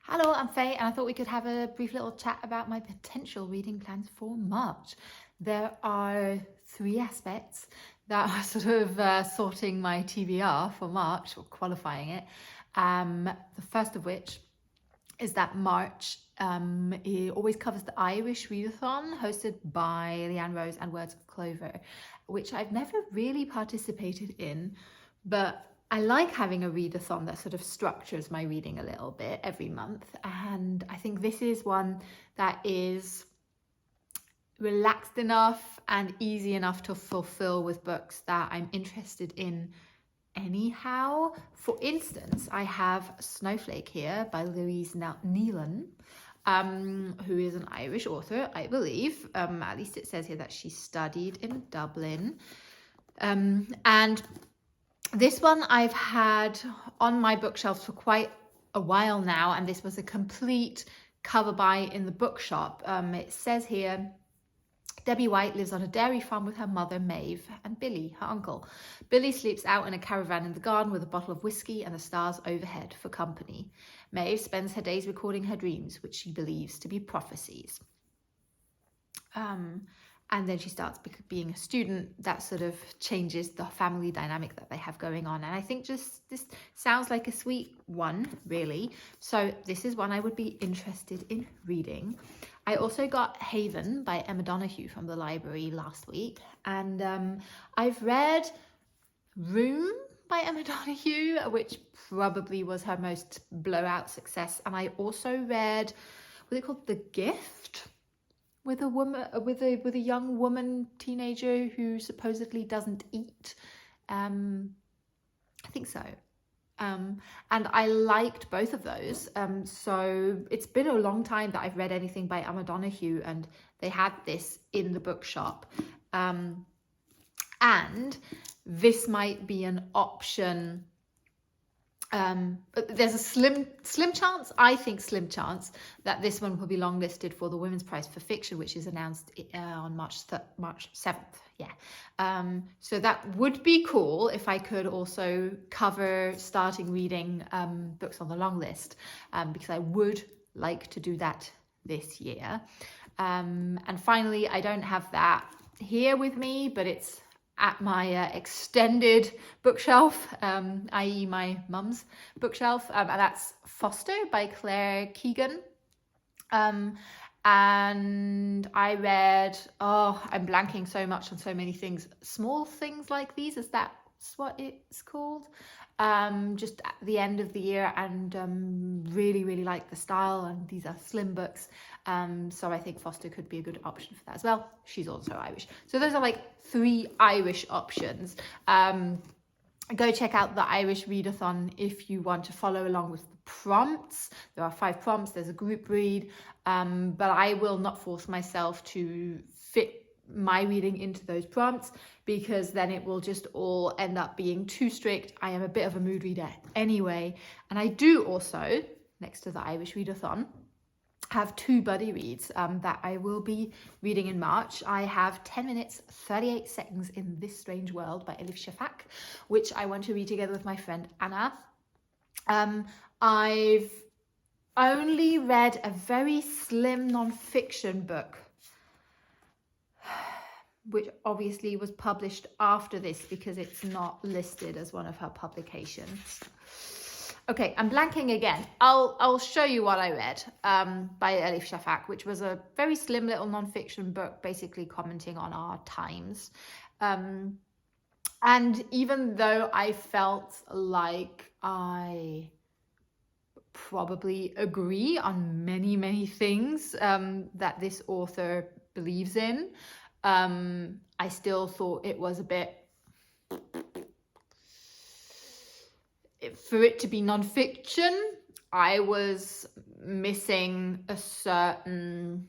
Hello, I'm Faye, and I thought we could have a brief little chat about my potential reading plans for March. There are three aspects that are sort of sorting my TBR for March, or qualifying it. The first of which is that March it always covers the Irish Readathon hosted by Leanne Rose and Words of Clover, which I've never really participated in, but I like having a readathon that sort of structures my reading a little bit every month. And I think this is one that is relaxed enough and easy enough to fulfill with books that I'm interested in anyhow. For instance, I have Snowflake here by Louise Nealon, who is an Irish author, I believe. At least it says here that she studied in Dublin. And this one I've had on my bookshelf for quite a while now, and this was a complete cover buy in the bookshop. It says here, Debbie White lives on a dairy farm with her mother, Maeve, and Billy, her uncle. Billy sleeps out in a caravan in the garden with a bottle of whiskey and the stars overhead for company. Maeve spends her days recording her dreams, which she believes to be prophecies. And then she starts being a student. That sort of changes the family dynamic that they have going on. And I think just this sounds like a sweet one, really. So this is one I would be interested in reading. I also got Haven by Emma Donoghue from the library last week. And I've read Room by Emma Donoghue, which probably was her most blowout success. And I also read, what's it called? The Gift, with a woman, with a young woman teenager who supposedly doesn't eat. I think so. And I liked both of those. So it's been a long time that I've read anything by Emma Donoghue, and they had this in the bookshop. And this might be an option. But there's a slim chance, I think slim chance, that this one will be longlisted for the Women's Prize for Fiction, which is announced on March 7th. Yeah. So that would be cool if I could also cover starting reading books on the long list, because I would like to do that this year. And finally, I don't have that here with me, but it's at my extended bookshelf, i.e. my mum's bookshelf, and that's Foster by Claire Keegan. And I read, I'm blanking so much on so many things. Small Things Like These, is that what it's called? Just at the end of the year, and really like the style, and these are slim books, so I think Foster could be a good option for that as well. She's also Irish, so those are like three Irish options. Go check out the Irish Readathon if you want to follow along with the prompts. There are 5 prompts, there's a group read, but I will not force myself to fit my reading into those prompts, because then it will just all end up being too strict. I am a bit of a mood reader anyway, and I do also, next to the Irish Readathon, have 2 buddy reads that I will be reading in March. I have 10 minutes 38 seconds in This Strange World by Elif Shafak, which I want to read together with my friend Anna. I've only read a very slim non-fiction book, which obviously was published after this because it's not listed as one of her publications. Okay, I'm blanking again. I'll show you what I read by Elif Shafak, which was a very slim little non-fiction book, basically commenting on our times. And even though I felt like I probably agree on many things that this author believes in, I still thought it was a bit, for it to be non-fiction, I was missing a certain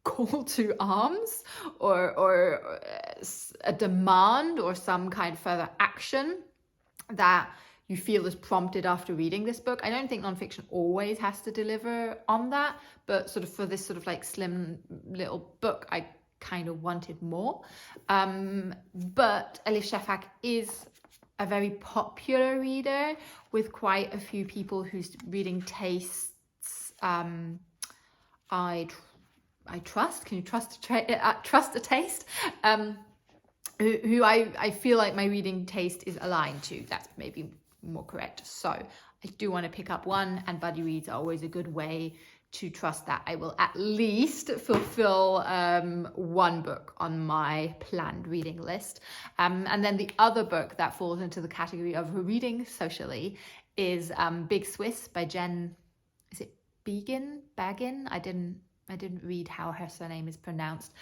call to arms, or a demand, or some kind of further action that you feel is prompted after reading this book. I don't think non-fiction always has to deliver on that, but sort of for this sort of like slim little book, I kind of wanted more. But Elif Shafak is a very popular reader with quite a few people whose reading tastes I trust. Can you trust a taste? Who I feel like my reading taste is aligned to. That's maybe more correct. So I do want to pick up one, and buddy reads are always a good way to trust that I will at least fulfill one book on my planned reading list. And then the other book that falls into the category of reading socially is Big Swiss by Jen, is it Baggin? I didn't read how her surname is pronounced.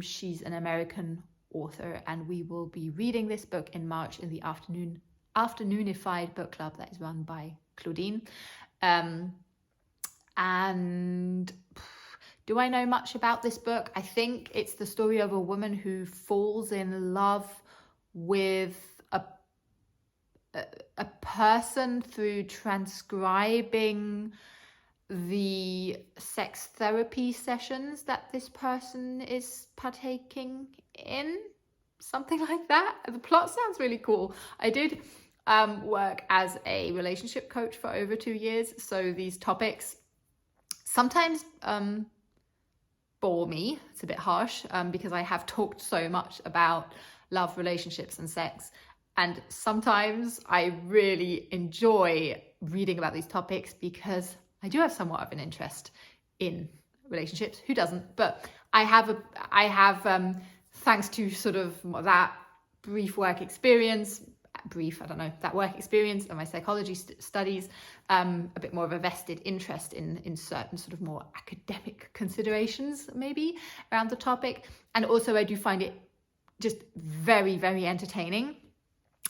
She's an American author, and we will be reading this book in March in the afternoonified book club that is run by Claudine. And do I know much about this book? I think it's the story of a woman who falls in love with a person through transcribing the sex therapy sessions that this person is partaking in, something like that. The plot sounds really cool. I did work as a relationship coach for over 2 years, so these topics sometimes bore me. It's a bit harsh because I have talked so much about love, relationships, and sex. And sometimes I really enjoy reading about these topics because I do have somewhat of an interest in relationships. Who doesn't? But I have thanks to sort of that brief work experience, that work experience and my psychology studies, a bit more of a vested interest in certain sort of more academic considerations maybe around the topic. And also I do find it just very, very entertaining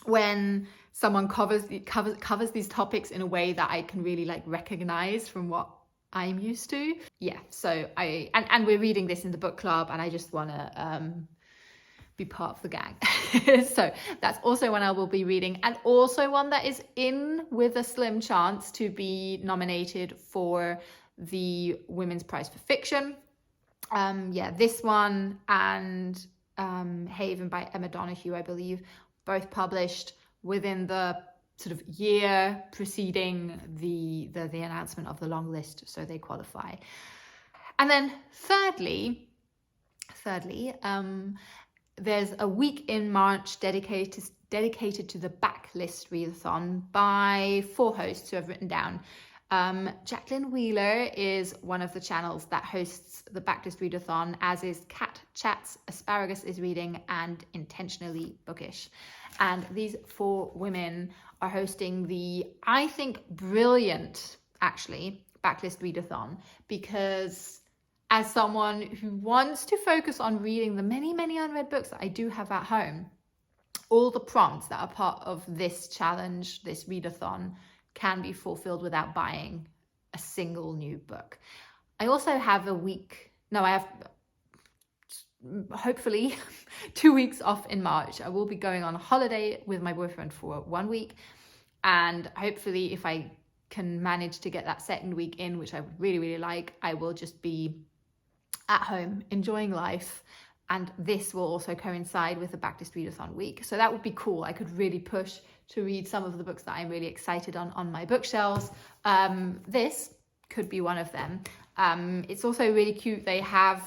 when someone covers these topics in a way that I can really like recognize from what I'm used to. Yeah, so and we're reading this in the book club, and I just want to be part of the gang. So that's also one I will be reading, and also one that is in with a slim chance to be nominated for the Women's Prize for Fiction. This one and Haven by Emma Donoghue, I believe, both published within the sort of year preceding the announcement of the long list, so they qualify. And then thirdly, there's a week in March dedicated to the Backlist Readathon by 4 hosts who have written down. Jacqueline Wheeler is one of the channels that hosts the Backlist Readathon, as is Cat Chats, Asparagus is Reading, and Intentionally Bookish. And these 4 women are hosting the, I think, brilliant, actually, Backlist Readathon, because as someone who wants to focus on reading the many, many unread books that I do have at home, all the prompts that are part of this challenge, this readathon, can be fulfilled without buying a single new book. I also have I have hopefully 2 weeks off in March. I will be going on holiday with my boyfriend for 1 week, and hopefully if I can manage to get that second week in, which I would really, really like, I will just be at home enjoying life, and this will also coincide with the Backlist Readathon week, so that would be cool. I could really push to read some of the books that I'm really excited on my bookshelves. This could be one of them. It's also really cute. They have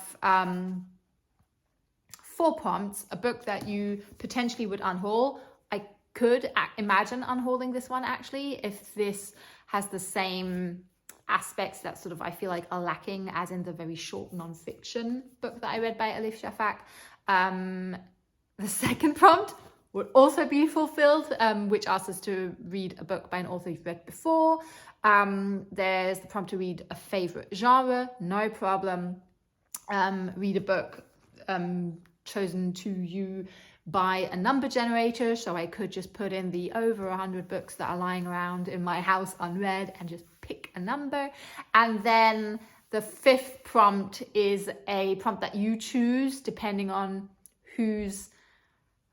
4 prompts, a book that you potentially would unhaul. I could imagine unhauling this one, actually, if this has the same aspects that sort of I feel like are lacking as in the very short non-fiction book that I read by Elif Shafak. The second prompt would also be fulfilled, which asks us to read a book by an author you've read before. There's the prompt to read a favorite genre, no problem. Read a book chosen to you by a number generator, so I could just put in the over 100 books that are lying around in my house unread and just pick a number. And then the 5th prompt is a prompt that you choose depending on whose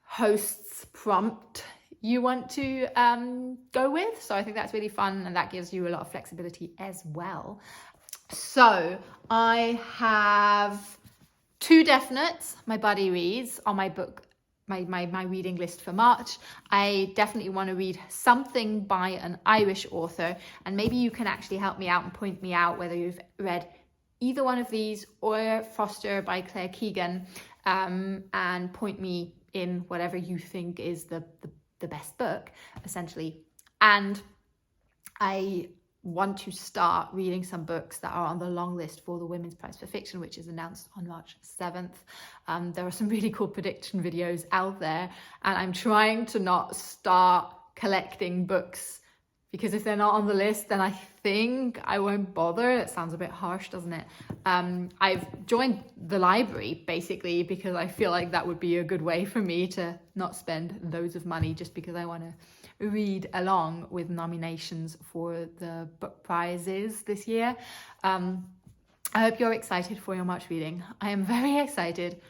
host's prompt you want to go with. So I think that's really fun, and that gives you a lot of flexibility as well. So I have 2 definites, my buddy reads, on my book my reading list for March. I definitely want to read something by an Irish author, and maybe you can actually help me out and point me out whether you've read either one of these or Foster by Claire Keegan, and point me in whatever you think is the best book, essentially. And I want to start reading some books that are on the long list for the Women's Prize for Fiction, which is announced on March 7th. There are some really cool prediction videos out there, and I'm trying to not start collecting books, because if they're not on the list, then I think I won't bother. It sounds a bit harsh, doesn't it? I've joined the library basically because I feel like that would be a good way for me to not spend loads of money just because I want to read along with nominations for the book prizes this year. I hope you're excited for your March reading. I am very excited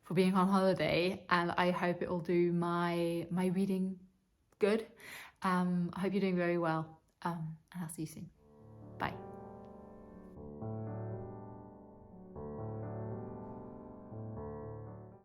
for being on holiday, and I hope it will do my reading good. I hope you're doing very well, and I'll see you soon.